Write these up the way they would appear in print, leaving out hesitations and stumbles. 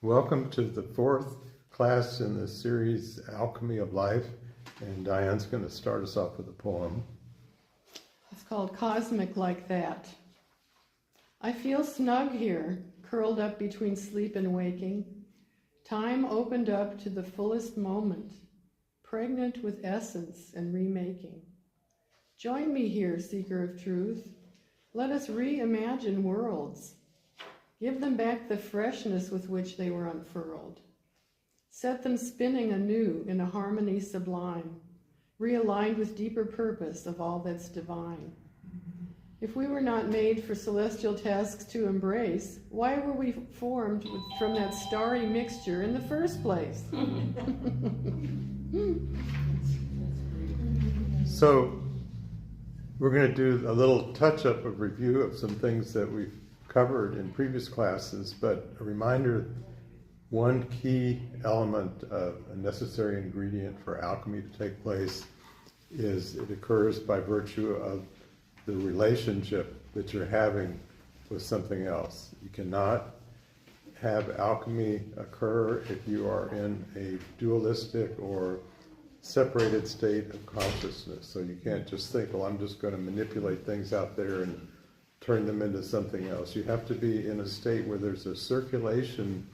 Welcome to the fourth class in the series, Alchemy of Life, and Diane's going to start us off with a poem. It's called Cosmic Like That. I feel snug here, curled up between sleep and waking. Time opened up to the fullest moment, pregnant with essence and remaking. Join me here, seeker of truth. Let us reimagine worlds. Give them back the freshness with which they were unfurled. Set them spinning anew in a harmony sublime, realigned with deeper purpose of all that's divine. If we were not made for celestial tasks to embrace, why were we formed from that starry mixture in the first place? So, we're going to do a little touch-up of review of some things that we've covered in previous classes, but a reminder, one key element of a necessary ingredient for alchemy to take place is it occurs by virtue of the relationship that you're having with something else. You cannot have alchemy occur if you are in a dualistic or separated state of consciousness. So you can't just think, well, I'm just going to manipulate things out there and turn them into something else. You have to be in a state where there's a circulation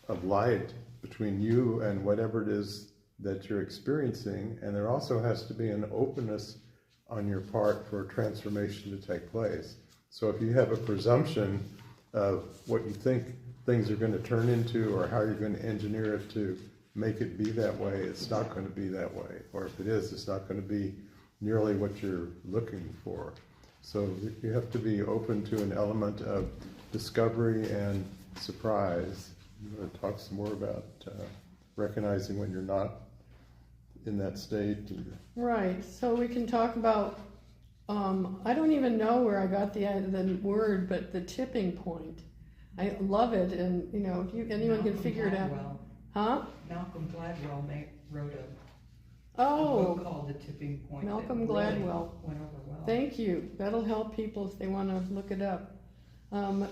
of light between you and whatever it is that you're experiencing, and there also has to be an openness on your part for transformation to take place. So if you have a presumption of what you think things are going to turn into or how you're going to engineer it to make it be that way, it's not going to be that way. Or if it is, it's not going to be nearly what you're looking for. So you have to be open to an element of discovery and surprise. I'm going to talk some more about recognizing when you're not in that state. Right, so we can talk about, I don't even know where I got the word, but the tipping point. I love it, and if anyone can figure it out. Huh? Malcolm Gladwell wrote a book called The Tipping Point. Malcolm that really Gladwell. Went over well. Thank you. That'll help people if they want to look it up. And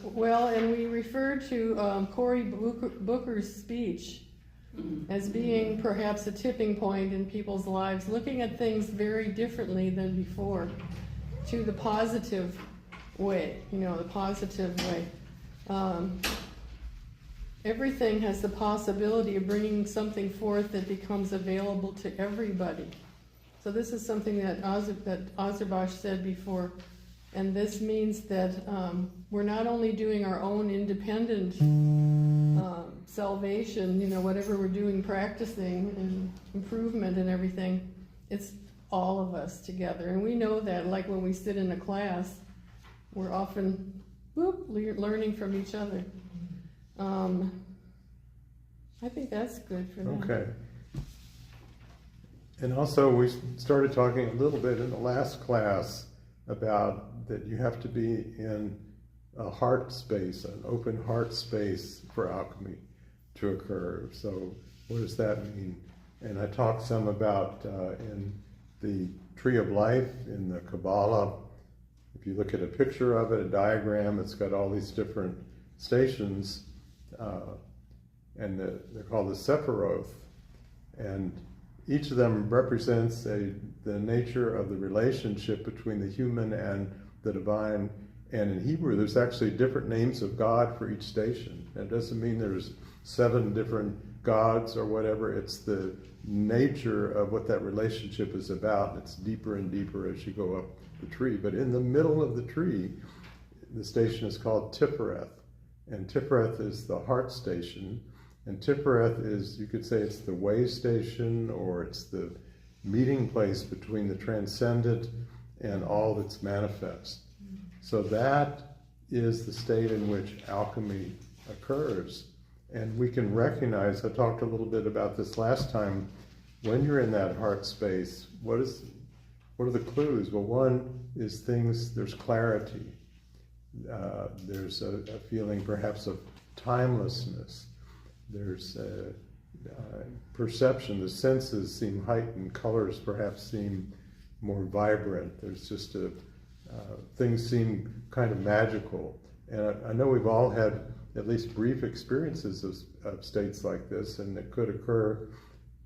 we referred to Cory Booker's speech as being perhaps a tipping point in people's lives, looking at things very differently than before, to the positive way, the positive way. Everything has the possibility of bringing something forth that becomes available to everybody. So this is something that Azarbash said before, and this means that we're not only doing our own independent salvation, whatever we're doing, practicing and improvement and everything, it's all of us together. And we know that, like when we sit in a class, we're often learning from each other. I think that's good for them. Okay. And also we started talking a little bit in the last class about that you have to be in a heart space, an open heart space for alchemy to occur. So what does that mean? And I talked some about in the Tree of Life in the Kabbalah. If you look at a picture of it, a diagram, it's got all these different stations, and they're called the Sephiroth, and each of them represents the nature of the relationship between the human and the divine. And in Hebrew, there's actually different names of God for each station. That doesn't mean there's 7 different gods or whatever. It's the nature of what that relationship is about. It's deeper and deeper as you go up the tree. But in the middle of the tree, the station is called Tifereth. And Tifereth is the heart station. And Tifereth is, you could say it's the way station, or it's the meeting place between the transcendent and all that's manifest. So that is the state in which alchemy occurs. And we can recognize, I talked a little bit about this last time, when you're in that heart space, what are the clues? Well, one is there's clarity. There's a feeling perhaps of timelessness. There's perception. The senses seem heightened. Colors perhaps seem more vibrant. There's just things seem kind of magical. And I know we've all had at least brief experiences of states like this, and it could occur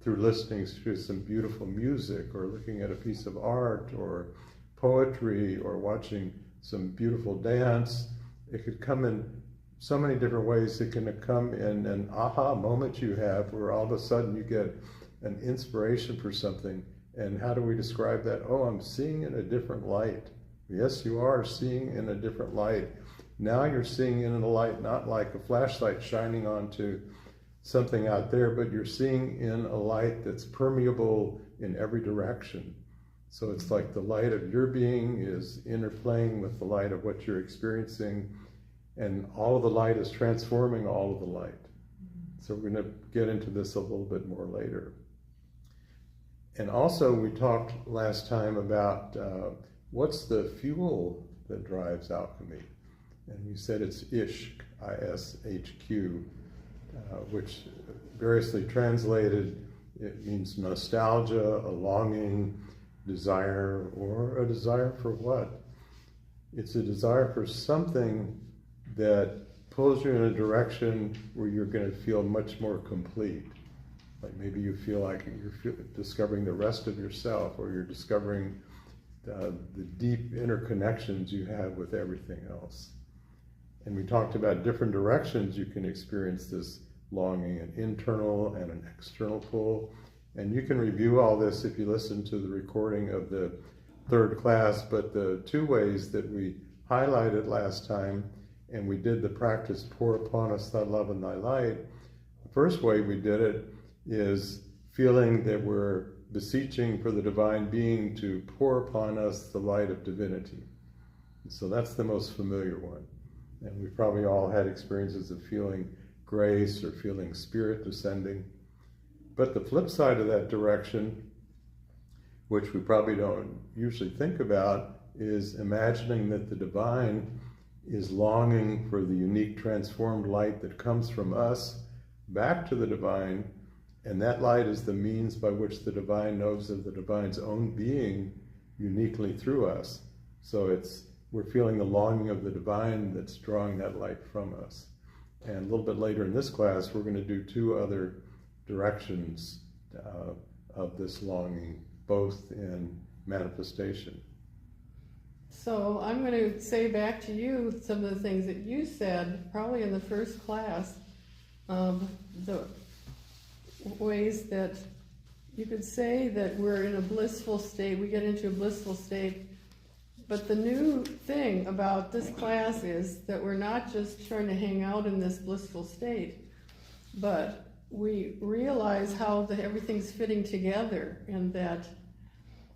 through listening to some beautiful music, or looking at a piece of art, or poetry, or watching some beautiful dance. It could come in so many different ways. It can come in an aha moment you have, where all of a sudden you get an inspiration for something. And how do we describe that? Oh, I'm seeing in a different light. Yes, you are seeing in a different light. Now you're seeing in a light not like a flashlight shining onto something out there, but you're seeing in a light that's permeable in every direction. So it's like the light of your being is interplaying with the light of what you're experiencing, and all of the light is transforming all of the light. So we're going to get into this a little bit more later. And also we talked last time about what's the fuel that drives alchemy. And we said it's ishq, I-S-H-Q, which variously translated, it means nostalgia, a longing, desire, or a desire for what? It's a desire for something that pulls you in a direction where you're going to feel much more complete. Like maybe you feel like you're discovering the rest of yourself, or you're discovering the deep interconnections you have with everything else. And we talked about different directions you can experience this longing, an internal and an external pull. And you can review all this if you listen to the recording of the third class, but the two ways that we highlighted last time, and we did the practice, pour upon us thy love and thy light. The first way we did it is feeling that we're beseeching for the divine being to pour upon us the light of divinity. And so that's the most familiar one. And we've probably all had experiences of feeling grace or feeling spirit descending. But the flip side of that direction, which we probably don't usually think about, is imagining that the divine is longing for the unique transformed light that comes from us back to the divine, and that light is the means by which the divine knows of the divine's own being uniquely through us. So we're feeling the longing of the divine that's drawing that light from us. And a little bit later in this class, we're going to do two other directions of this longing, both in manifestation. So I'm going to say back to you some of the things that you said, probably in the first class, the ways that you could say that we're in a blissful state, we get into a blissful state. But the new thing about this class is that we're not just trying to hang out in this blissful state, but we realize how everything's fitting together, and that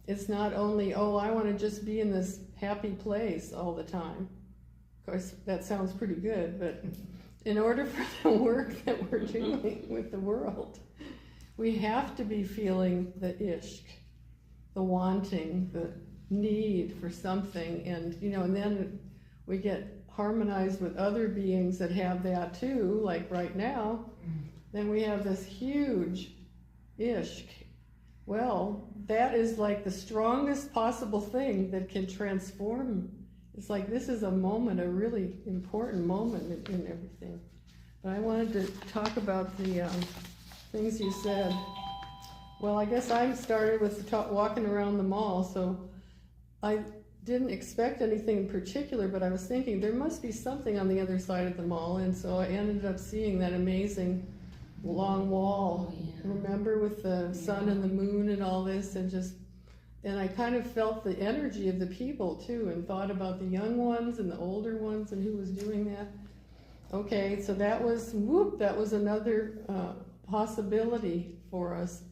it's not only, oh, I want to just be in this happy place all the time. Of course, that sounds pretty good, but in order for the work that we're doing with the world, we have to be feeling the ishq, the wanting, the need for something, and and then we get harmonized with other beings that have that too, like right now. Then we have this huge ishq. Well, that is like the strongest possible thing that can transform. It's like this is a moment, a really important moment in everything. But I wanted to talk about the things you said. Well, I guess I started with walking around the mall, so I didn't expect anything in particular, but I was thinking there must be something on the other side of the mall, and so I ended up seeing that amazing long wall. Remember, with the sun and the moon and all this, and I kind of felt the energy of the people too, and thought about the young ones and the older ones and who was doing that. Okay, so that was another possibility for us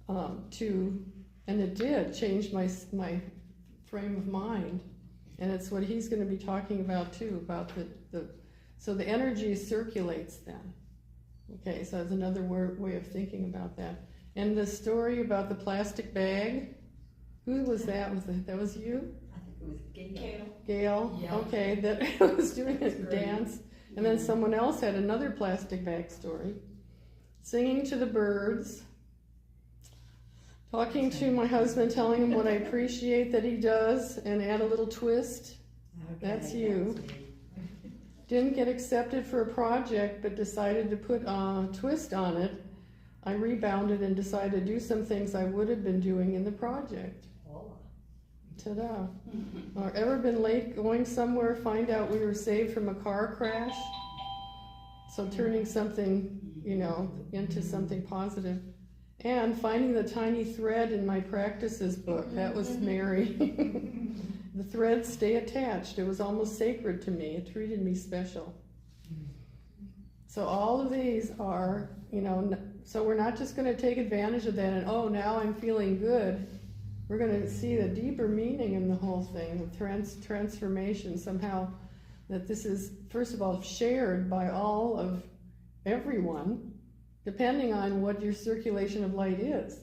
and it did change my frame of mind, and it's what he's going to be talking about too, about so the energy circulates then. Okay, so that's another way of thinking about that. And the story about the plastic bag, who was that? That was you? I think it was Gail. Gail, Yeah. okay, that was doing a dance. And then someone else had another plastic bag story. Singing to the birds, talking to my husband, telling him what I appreciate that he does, and add a little twist. Okay, That's you. me. didn't get accepted for a project but decided to put a twist on it, I rebounded and decided to do some things I would have been doing in the project. Ta-da. Or ever been late going somewhere, find out we were saved from a car crash? So turning something, into something positive. And finding the tiny thread in my practices book, that was Mary. The threads stay attached. It was almost sacred to me. It treated me special. So all of these are, so we're not just going to take advantage of that and, oh, now I'm feeling good. We're going to see the deeper meaning in the whole thing, the transformation somehow, that this is, first of all, shared by all of everyone, depending on what your circulation of light is,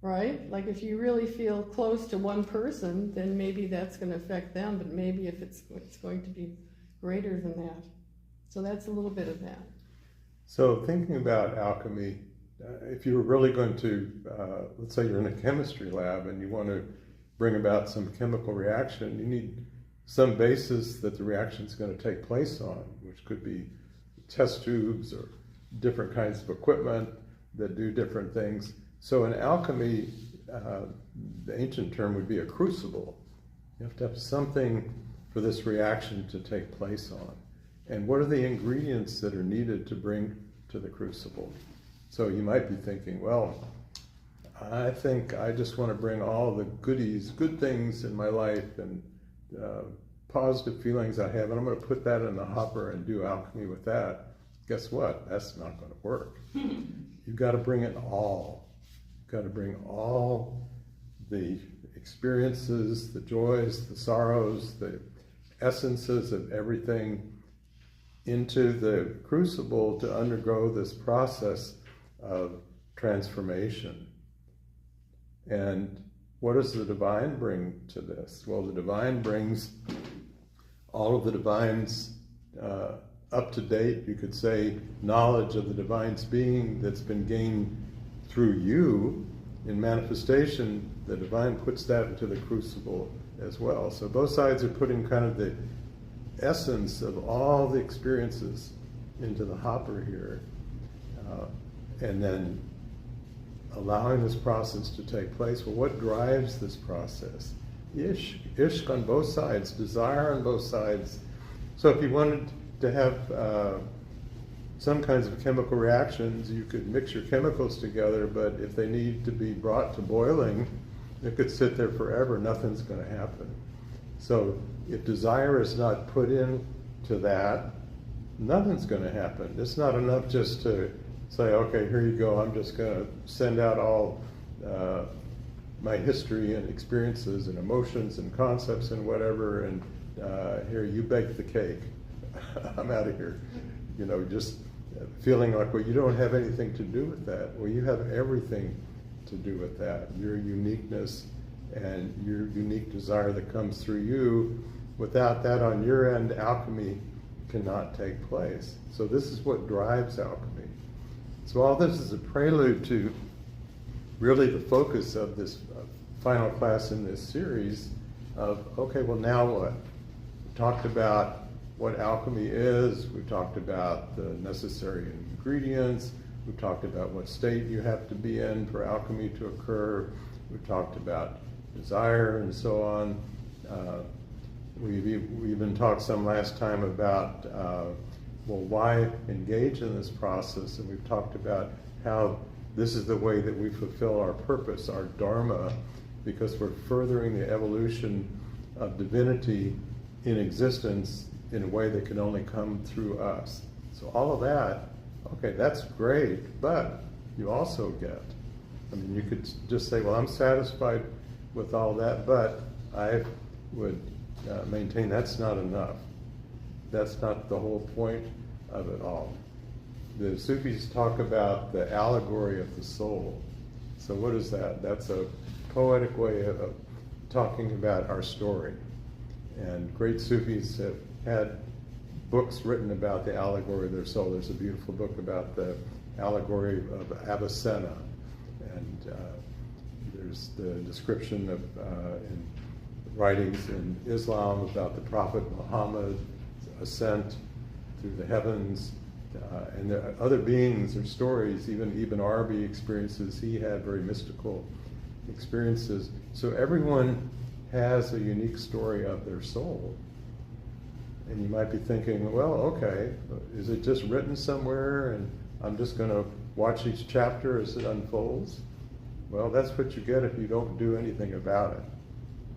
right? Like if you really feel close to one person, then maybe that's going to affect them, but maybe if it's going to be greater than that. So that's a little bit of that. So thinking about alchemy, if you were really going to, let's say you're in a chemistry lab and you want to bring about some chemical reaction, you need some basis that the reaction is going to take place on, which could be test tubes or different kinds of equipment that do different things. So in alchemy, the ancient term would be a crucible. You have to have something for this reaction to take place on. And what are the ingredients that are needed to bring to the crucible? So you might be thinking, well, I think I just want to bring all the goodies, good things in my life and positive feelings I have, and I'm going to put that in the hopper and do alchemy with that. Guess what? That's not going to work. You've got to bring it all. You've got to bring all the experiences, the joys, the sorrows, the essences of everything into the crucible to undergo this process of transformation. And what does the divine bring to this? Well, the divine brings all of the divine's up to date, you could say, knowledge of the divine's being that's been gained through you in manifestation. The divine puts that into the crucible as well. So both sides are putting kind of the essence of all the experiences into the hopper here, and then allowing this process to take place. Well, what drives this process? Ishq on both sides, desire on both sides. So if you wanted to have some kinds of chemical reactions, you could mix your chemicals together, but if they need to be brought to boiling, it could sit there forever, nothing's going to happen. So if desire is not put into that, nothing's going to happen. It's not enough just to say, okay, here you go, I'm just going to send out all my history and experiences and emotions and concepts and whatever, and here, you bake the cake. I'm out of here. Just feeling like, well, you don't have anything to do with that. Well, you have everything to do with that. Your uniqueness and your unique desire that comes through you. Without that on your end, alchemy cannot take place. So this is what drives alchemy. So all this is a prelude to really the focus of this final class in this series of, okay, well, now what? We talked about what alchemy is. We've talked about the necessary ingredients. We've talked about what state you have to be in for alchemy to occur. We've talked about desire and so on. We even talked some last time about, well, why engage in this process? And we've talked about how this is the way that we fulfill our purpose, our dharma, because we're furthering the evolution of divinity in existence in a way that can only come through us. So all of that, okay, that's great, but you also get, you could just say, well, I'm satisfied with all that, but I would maintain that's not enough. That's not the whole point of it all. The Sufis talk about the allegory of the soul. So what is that? That's a poetic way of talking about our story. And great Sufis have had books written about the allegory of their soul. There's a beautiful book about the allegory of Avicenna. And there's the description of in writings in Islam about the Prophet Muhammad's ascent through the heavens, and there are other beings or stories. Even Arby experiences, he had very mystical experiences. So everyone has a unique story of their soul. And you might be thinking, well, okay, is it just written somewhere and I'm just going to watch each chapter as it unfolds? Well, that's what you get if you don't do anything about it.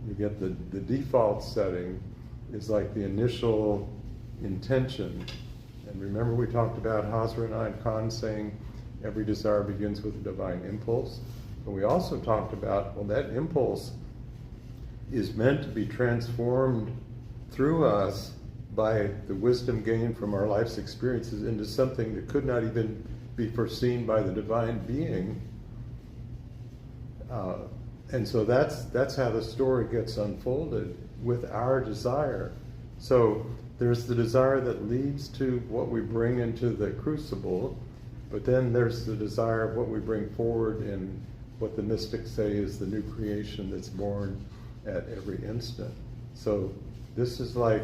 You get the default setting is like the initial intention. And remember we talked about Hazra and Khan saying every desire begins with a divine impulse. But we also talked about, well, that impulse is meant to be transformed through us by the wisdom gained from our life's experiences into something that could not even be foreseen by the divine being. And so that's how the story gets unfolded with our desire. So there's the desire that leads to what we bring into the crucible, but then there's the desire of what we bring forward in what the mystics say is the new creation that's born at every instant. So this is like,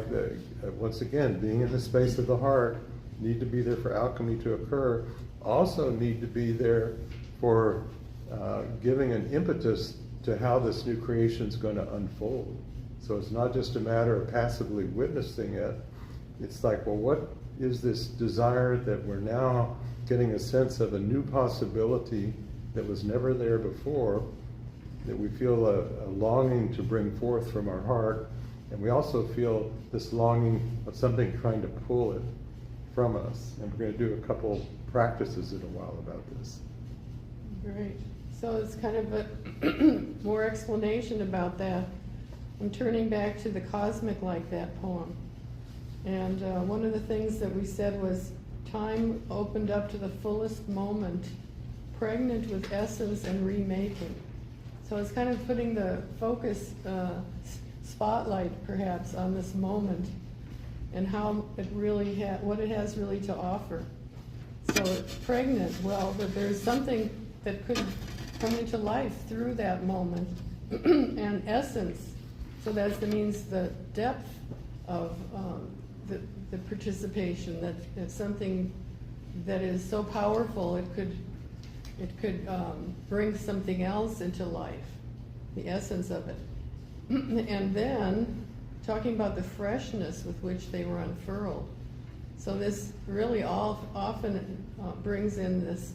once again, being in the space of the heart, need to be there for alchemy to occur, also need to be there for giving an impetus to how this new creation is going to unfold. So it's not just a matter of passively witnessing it. It's like, well, what is this desire that we're now getting a sense of a new possibility that was never there before, that we feel a longing to bring forth from our heart, and we also feel this longing of something trying to pull it from us. And we're going to do a couple practices in a while about this. Great. So it's kind of a more explanation about that. I'm turning back to the Cosmic Like That poem. And one of the things that we said was time opened up to the fullest moment, pregnant with essence and remaking. So it's kind of putting the focus spotlight perhaps on this moment and how it really what it has really to offer. So it's pregnant, well, but there's something that could come into life through that moment and essence. So that means the depth of the participation, that it's something that is so powerful it could bring something else into life, the essence of it. And then talking about the freshness with which they were unfurled. So this really often brings in this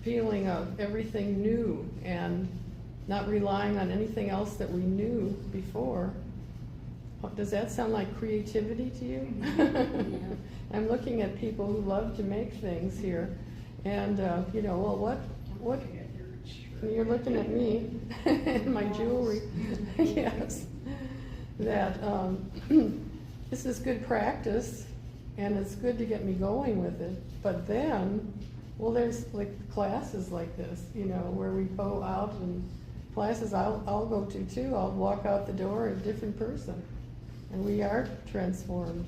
feeling of everything new and not relying on anything else that we knew before. Does that sound like creativity to you? Yeah. I'm looking at people who love to make things here, and well, what? You're looking at me and my jewelry. Yes, that this is good practice, and it's good to get me going with it. But then, well, there's like classes like this, where we go out, and classes I'll go to too. I'll walk out the door a different person, and we are transformed.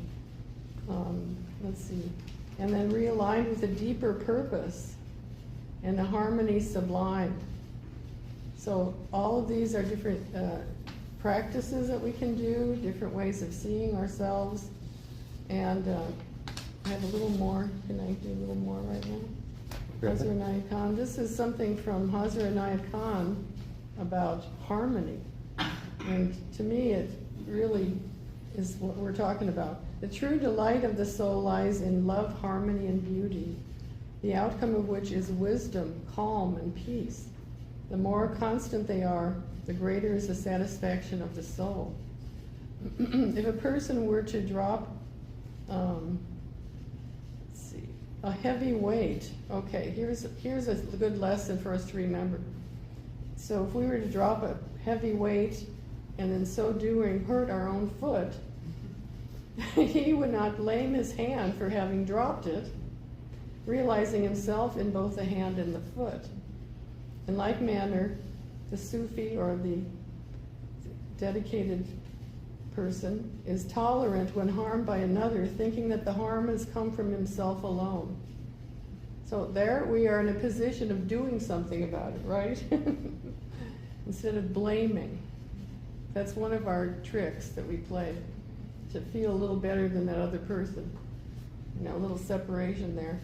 Let's see, and then realigned with a deeper purpose and a harmony sublime. So all of these are different practices that we can do, different ways of seeing ourselves. And I have a little more. Can I do a little more right now? Hazra Inayat Khan. This is something from Hazra Inayat Khan about harmony. And to me, it really is what we're talking about. The true delight of the soul lies in love, harmony, and beauty, the outcome of which is wisdom, calm, and peace. The more constant they are, the greater is the satisfaction of the soul. If a person were to drop, a heavy weight, okay, here's a good lesson for us to remember. So if we were to drop a heavy weight and in so doing hurt our own foot, he would not blame his hand for having dropped it, realizing himself in both the hand and the foot. In like manner, the Sufi or the dedicated person is tolerant when harmed by another, thinking that the harm has come from himself alone. So there we are in a position of doing something about it, right? Instead of blaming. That's one of our tricks that we play, to feel a little better than that other person. a little separation there.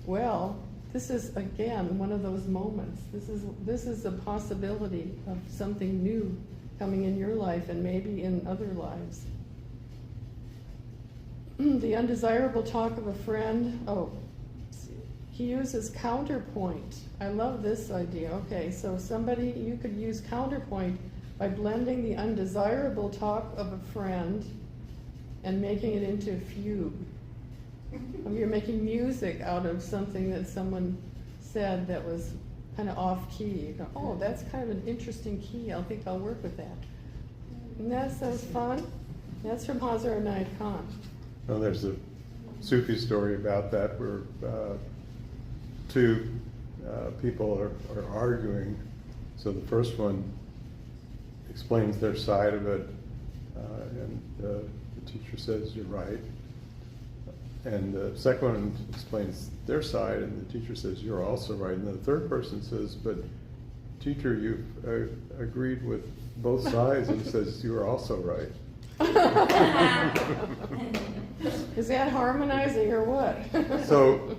Well, this is again one of those moments. This is a possibility of something new coming in your life and maybe in other lives. The undesirable talk of a friend. Oh, he uses counterpoint. I love this idea. Okay, so you could use counterpoint by blending the undesirable talk of a friend and making it into a fugue. You're making music out of something that someone said that was kind of off key. You go, oh, that's kind of an interesting key. I think I'll work with that. And that sounds fun. That's from Hazar Inayat Khan. Well, there's a Sufi story about that where two people are arguing. So the first one explains their side of it, and the teacher says, "You're right." And the second one explains their side, and the teacher says, "You're also right." And the third person says, "But teacher, you've agreed with both sides," and says, "You're also right." Is that harmonizing or what? So,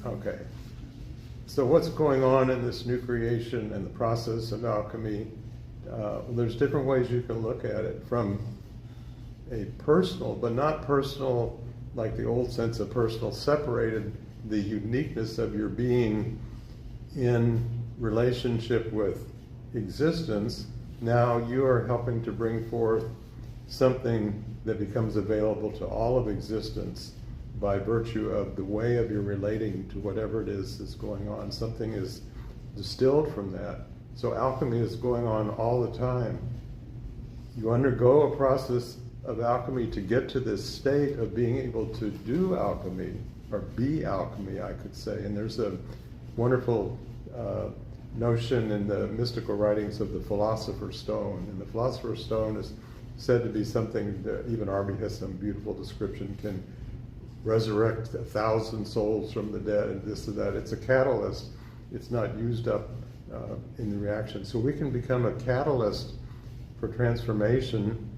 okay. So what's going on in this new creation and the process of alchemy? There's different ways you can look at it, from a personal, but not personal like the old sense of personal, separated the uniqueness of your being in relationship with existence. Now you are helping to bring forth something that becomes available to all of existence by virtue of the way of your relating to whatever it is that's going on. Something is distilled from that. So alchemy is going on all the time. You undergo a process of alchemy to get to this state of being able to do alchemy, or be alchemy, I could say. And there's a wonderful notion in the mystical writings of the Philosopher's Stone. And the Philosopher's Stone is said to be something that even Arby has some beautiful description, can resurrect 1,000 souls from the dead and this and that. It's a catalyst. It's not used up in the reaction. So we can become a catalyst for transformation,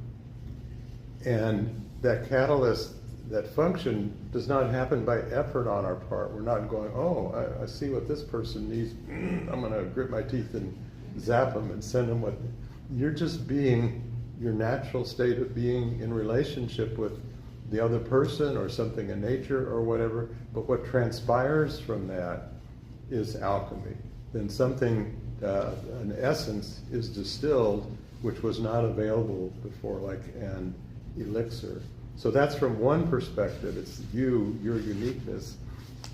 and that catalyst, that function, does not happen by effort on our part. We're not going, oh, I see what this person needs. I'm going to grit my teeth and zap them and send them what. You're just being your natural state of being in relationship with the other person or something in nature or whatever. But what transpires from that is alchemy. Then something, an essence, is distilled which was not available before, like an elixir. So that's from one perspective. It's you, your uniqueness.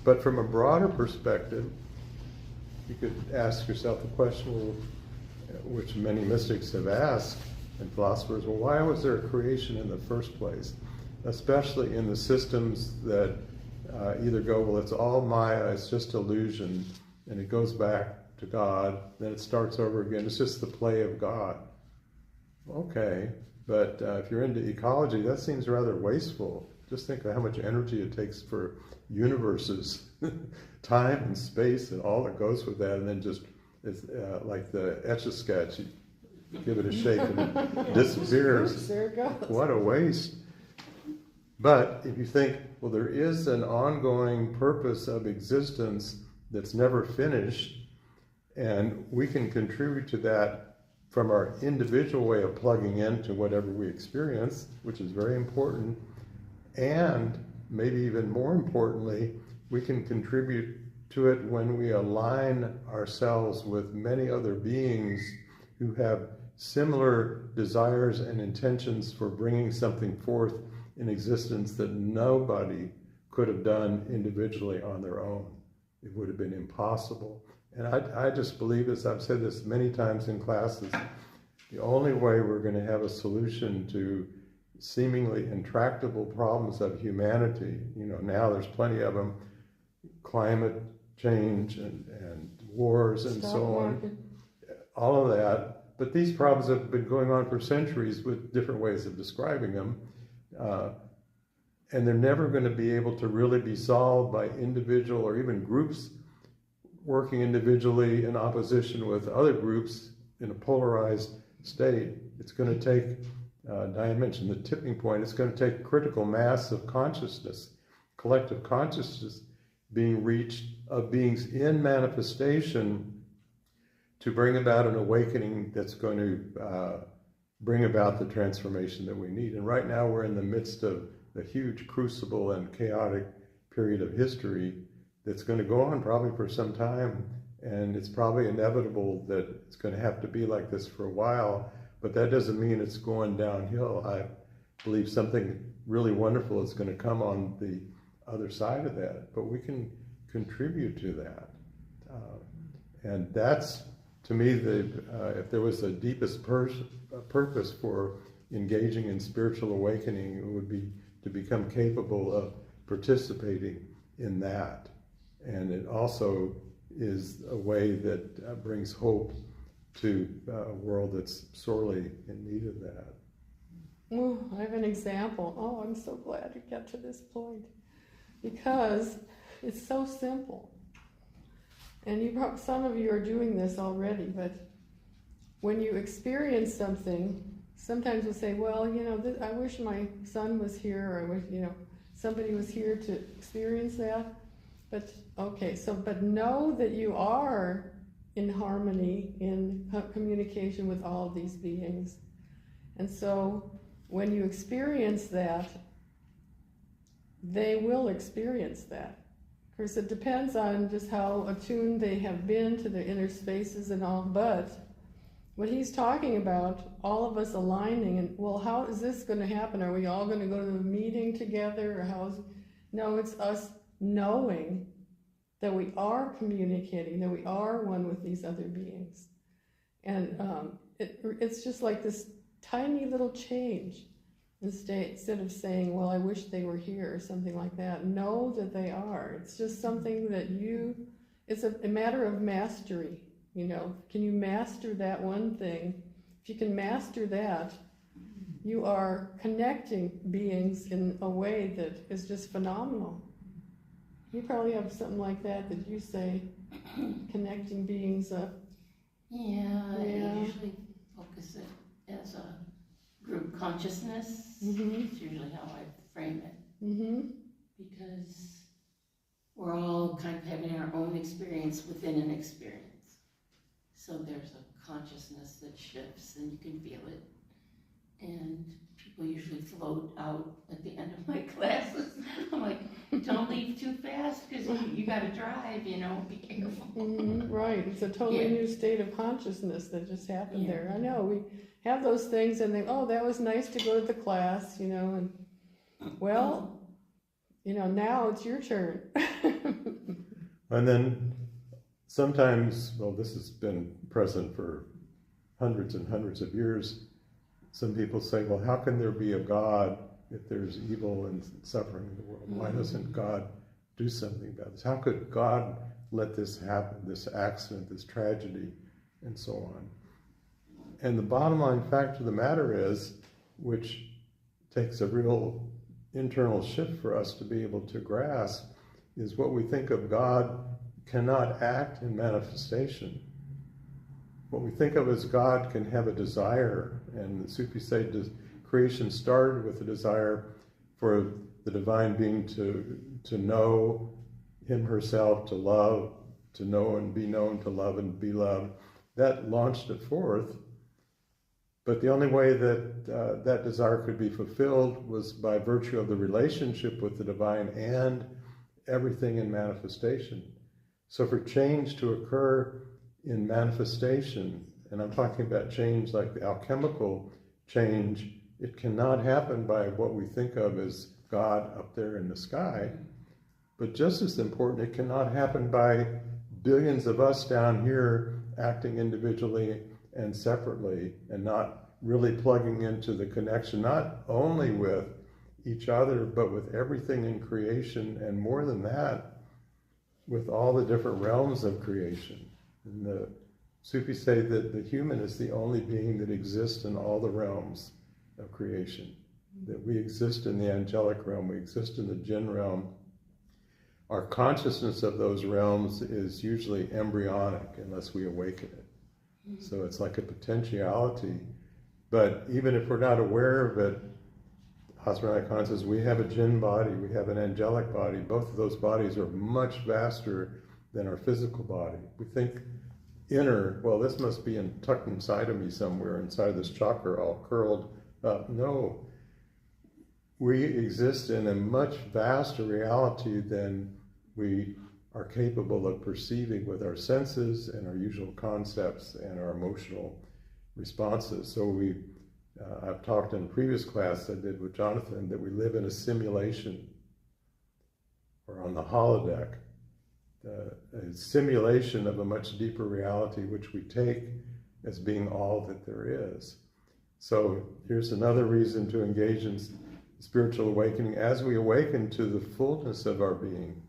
But from a broader perspective, you could ask yourself the question, which many mystics have asked, and philosophers, well, why was there a creation in the first place? Especially in the systems that either go, well, it's all Maya, it's just illusion, and it goes back to God, then it starts over again, it's just the play of God. Okay, but if you're into ecology, that seems rather wasteful. Just think of how much energy it takes for universes, time and space and all that goes with that, and then just, it's like the Etch-a-Sketch, you give it a shake and it disappears. There it goes. What a waste. But if you think, well, there is an ongoing purpose of existence that's never finished, and we can contribute to that from our individual way of plugging into whatever we experience, which is very important, and maybe even more importantly, we can contribute to it when we align ourselves with many other beings who have similar desires and intentions for bringing something forth in existence that nobody could have done individually on their own. It would have been impossible. And I just believe this, I've said this many times in classes, the only way we're going to have a solution to seemingly intractable problems of humanity, now there's plenty of them, climate change and wars and so on, all of that. But these problems have been going on for centuries with different ways of describing them. And they're never going to be able to really be solved by individual or even groups working individually in opposition with other groups in a polarized state. It's going to take Diane mentioned the tipping point. It's going to take critical mass of consciousness, collective consciousness being reached, of beings in manifestation, to bring about an awakening that's going to bring about the transformation that we need. And right now we're in the midst of a huge crucible and chaotic period of history that's going to go on probably for some time, and it's probably inevitable that it's going to have to be like this for a while, but that doesn't mean it's going downhill. I believe something really wonderful is going to come on the other side of that, but we can contribute to that. And that's, to me, if there was a deepest purpose for engaging in spiritual awakening, it would be to become capable of participating in that. And it also is a way that brings hope to a world that's sorely in need of that. Oh, I have an example. Oh, I'm so glad to get to this point, because it's so simple. And some of you are doing this already, but when you experience something, sometimes we'll say, well, I wish my son was here, or I wish, somebody was here to experience that. But, but know that you are in harmony, in communication with all of these beings. And so when you experience that, they will experience that. Of course, it depends on just how attuned they have been to their inner spaces and all, but what he's talking about, all of us aligning, and well, how is this going to happen? Are we all going to go to the meeting together, or no, it's us knowing that we are communicating, that we are one with these other beings. And it's just like this tiny little change. Instead of saying, well, I wish they were here, or something like that, know that they are. It's just something that it's a matter of mastery, Can you master that one thing? If you can master that, you are connecting beings in a way that is just phenomenal. You probably have something like that you say, connecting beings up. Yeah, I usually focus it as a group consciousness. Mm-hmm. It's usually how I frame it. Mm-hmm. Because we're all kind of having our own experience within an experience. So there's a consciousness that shifts, and you can feel it. And people usually float out at the end of my classes. I'm like, don't leave too fast, because you got to drive, be careful. Mm-hmm. Right, it's a totally new state of consciousness that just happened there. I know, we have those things and think, oh, that was nice to go to the class, and well, now it's your turn. And then sometimes, well, this has been present for hundreds and hundreds of years. Some people say, well, how can there be a God if there's evil and suffering in the world? Why doesn't God do something about this? How could God let this happen, this accident, this tragedy, and so on? And the bottom line fact of the matter is, which takes a real internal shift for us to be able to grasp, is what we think of God cannot act in manifestation. What we think of as God can have a desire, and the Sufis say creation started with a desire for the divine being to know him herself, to love, to know and be known, to love and be loved. That launched it forth. But the only way that that desire could be fulfilled was by virtue of the relationship with the divine and everything in manifestation. So for change to occur in manifestation, and I'm talking about change like the alchemical change, it cannot happen by what we think of as God up there in the sky. But just as important, it cannot happen by billions of us down here acting individually and separately and not really plugging into the connection, not only with each other, but with everything in creation, and more than that, with all the different realms of creation. And the Sufis say that the human is the only being that exists in all the realms of creation. That we exist in the angelic realm, we exist in the jinn realm. Our consciousness of those realms is usually embryonic unless we awaken it. So it's like a potentiality But even if we're not aware of it, Hasranai Khan says we have a jinn body, we have an angelic body. Both of those bodies are much vaster than our physical body. We think inner, well, this must be tucked inside of me somewhere, inside this chakra, all curled up. No, we exist in a much vaster reality than we are capable of perceiving with our senses and our usual concepts and our emotional responses. So I've talked in a previous class I did with Jonathan that we live in a simulation, or on the holodeck, a simulation of a much deeper reality which we take as being all that there is. So here's another reason to engage in spiritual awakening. As we awaken to the fullness of our being,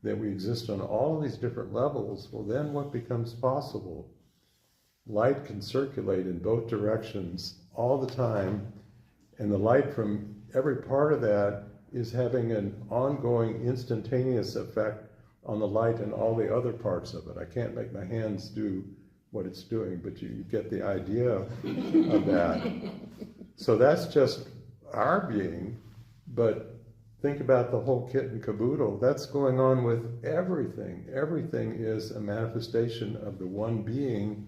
that we exist on all of these different levels, well, then what becomes possible? Light can circulate in both directions all the time, and the light from every part of that is having an ongoing instantaneous effect on the light and all the other parts of it. I can't make my hands do what it's doing, but you get the idea of that. So that's just our being, but think about the whole kit and caboodle. That's going on with everything. Everything is a manifestation of the one being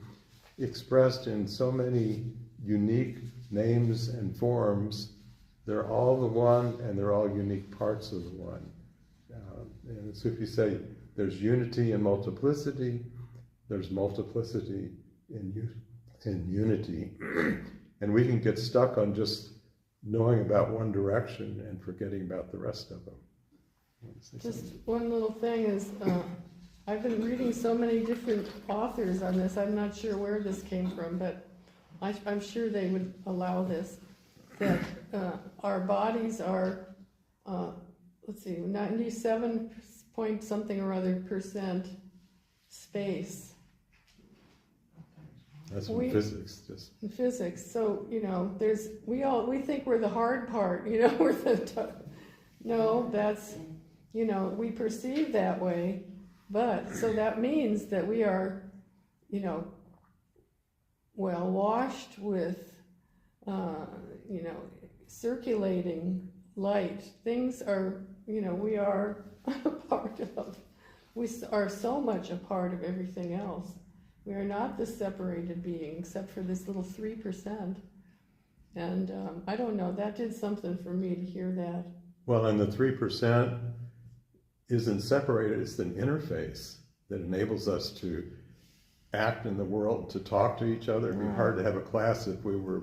expressed in so many unique names and forms. They're all the one, and they're all unique parts of the one. And so if you say there's unity in multiplicity, there's multiplicity in unity. And we can get stuck on just knowing about one direction and forgetting about the rest of them. Just one little thing is, I've been reading so many different authors on this. I'm not sure where this came from, but I'm sure they would allow this, that our bodies are, 97 point something or other percent space. That's from physics. Just in physics. So, we think we're the hard part, we're the no, that's, we perceive that way, but so that means that we are, well washed with, circulating light. Things are, we are a part of, we are so much a part of everything else. We are not the separated being, except for this little 3%. And I don't know, that did something for me to hear that. Well, and the 3% isn't separated, it's an interface that enables us to act in the world, to talk to each other. It'd be hard to have a class if we were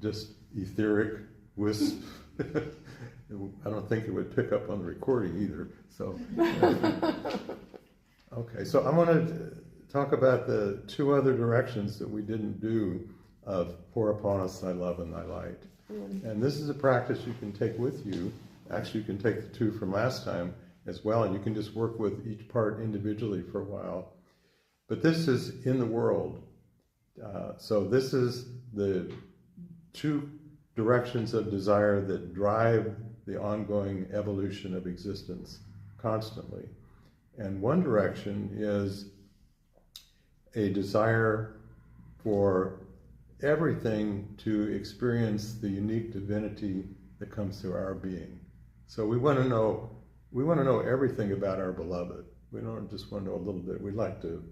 just etheric wisp. I don't think it would pick up on the recording either. So, okay, so I want to talk about the two other directions that we didn't do of pour upon us thy love and thy light. And this is a practice you can take with you. Actually, you can take the two from last time as well, and you can just work with each part individually for a while. But this is in the world. So this is the two directions of desire that drive the ongoing evolution of existence constantly. And one direction is a desire for everything to experience the unique divinity that comes through our being. So we want to know everything about our beloved. We don't just want to know a little bit. We'd like to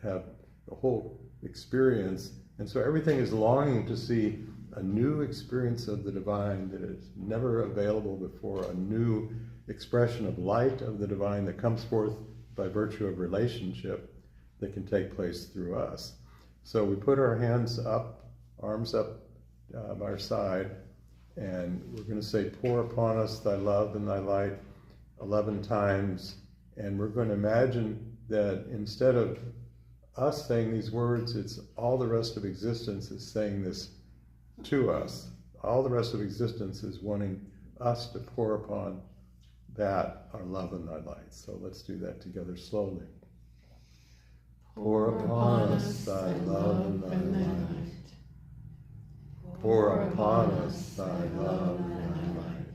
have the whole experience. And so everything is longing to see a new experience of the divine that is never available before, a new expression of light of the divine that comes forth by virtue of relationship that can take place through us. So we put our hands up, arms up by our side, and we're going to say, pour upon us thy love and thy light 11 times. And we're going to imagine that instead of us saying these words, it's all the rest of existence is saying this to us. All the rest of existence is wanting us to pour upon that, our love and thy light. So let's do that together slowly. Pour upon us thy love and thy light. Pour upon us thy love and thy light.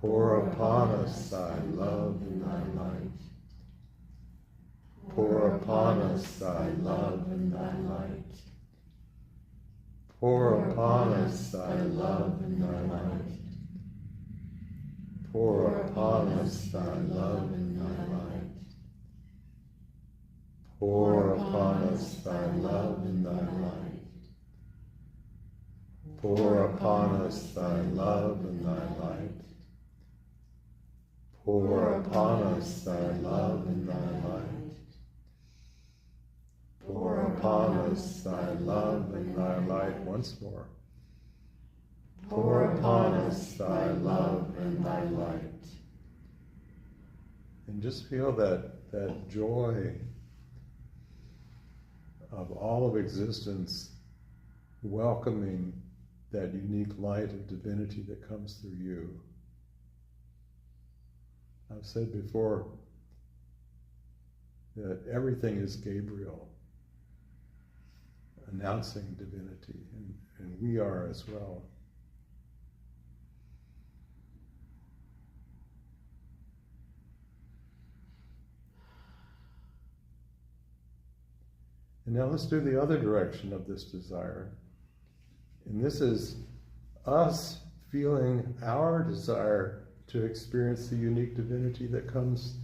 Pour upon us thy love and thy light. Pour upon us thy love and thy light. Pour upon us thy love and thy light. Pour upon us thy love and thy light. Pour upon us thy love and thy light. Pour upon us thy love and thy light. Pour upon us thy love and thy light. Pour upon us thy love and thy light. Once more. Pour upon us thy love and thy light. And just feel that joy of all of existence welcoming that unique light of divinity that comes through you. I've said before that everything is Gabriel announcing divinity, and we are as well. And now let's do the other direction of this desire. And this is us feeling our desire to experience the unique divinity that comes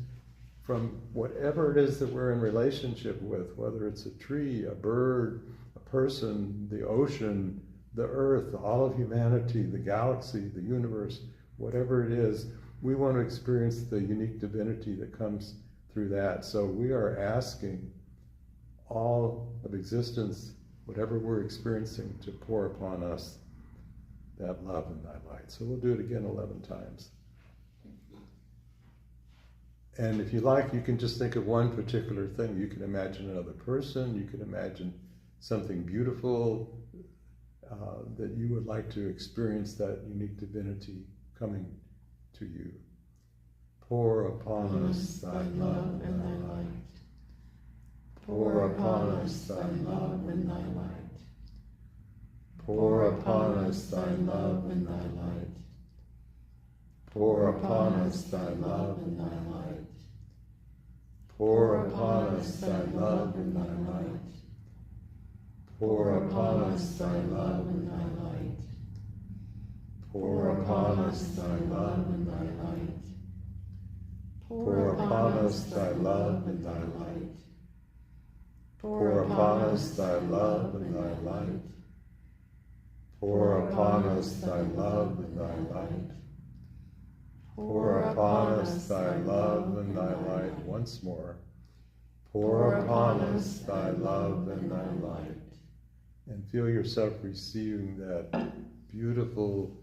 from whatever it is that we're in relationship with, whether it's a tree, a bird, a person, the ocean, the earth, all of humanity, the galaxy, the universe, whatever it is, we want to experience the unique divinity that comes through that. So we are asking all of existence, whatever we're experiencing, to pour upon us that love and that light. So we'll do it again 11 times. And if you like, you can just think of one particular thing. You can imagine another person. You can imagine something beautiful that you would like to experience that unique divinity coming to you. Pour upon us thy love and thy light. Pour upon us thy love and thy light. Pour upon us thy love and thy light. Pour upon us thy love and thy light. Pour upon us thy love and thy light. Pour upon us thy love and thy light. Pour upon us thy love and thy light. Pour upon us thy love and thy light. Pour upon us thy love and thy light. Pour upon us thy love and thy light. Pour upon us thy love and thy light. Once more. Pour upon us thy love and thy light. And feel yourself receiving that beautiful,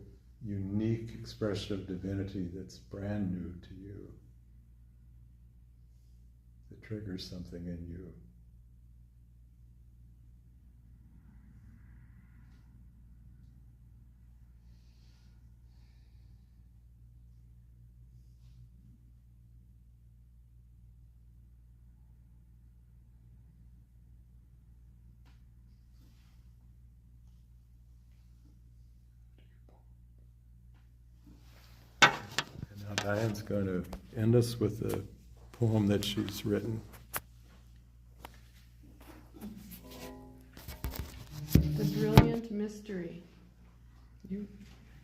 unique expression of divinity that's brand new to you, that triggers something in you. Diane's going to end us with a poem that she's written. The Brilliant Mystery.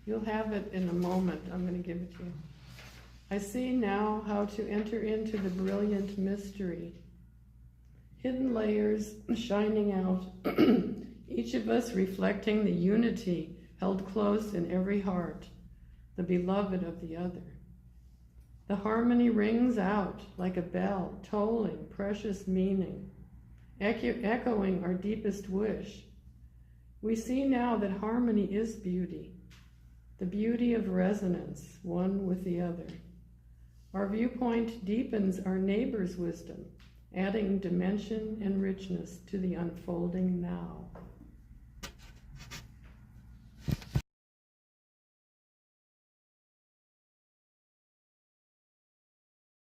You'll have it in a moment. I'm going to give it to you. I see now how to enter into the brilliant mystery. Hidden layers shining out, each of us reflecting the unity held close in every heart, the beloved of the other. The harmony rings out like a bell, tolling precious meaning, echoing our deepest wish. We see now that harmony is beauty, the beauty of resonance, one with the other. Our viewpoint deepens our neighbor's wisdom, adding dimension and richness to the unfolding now.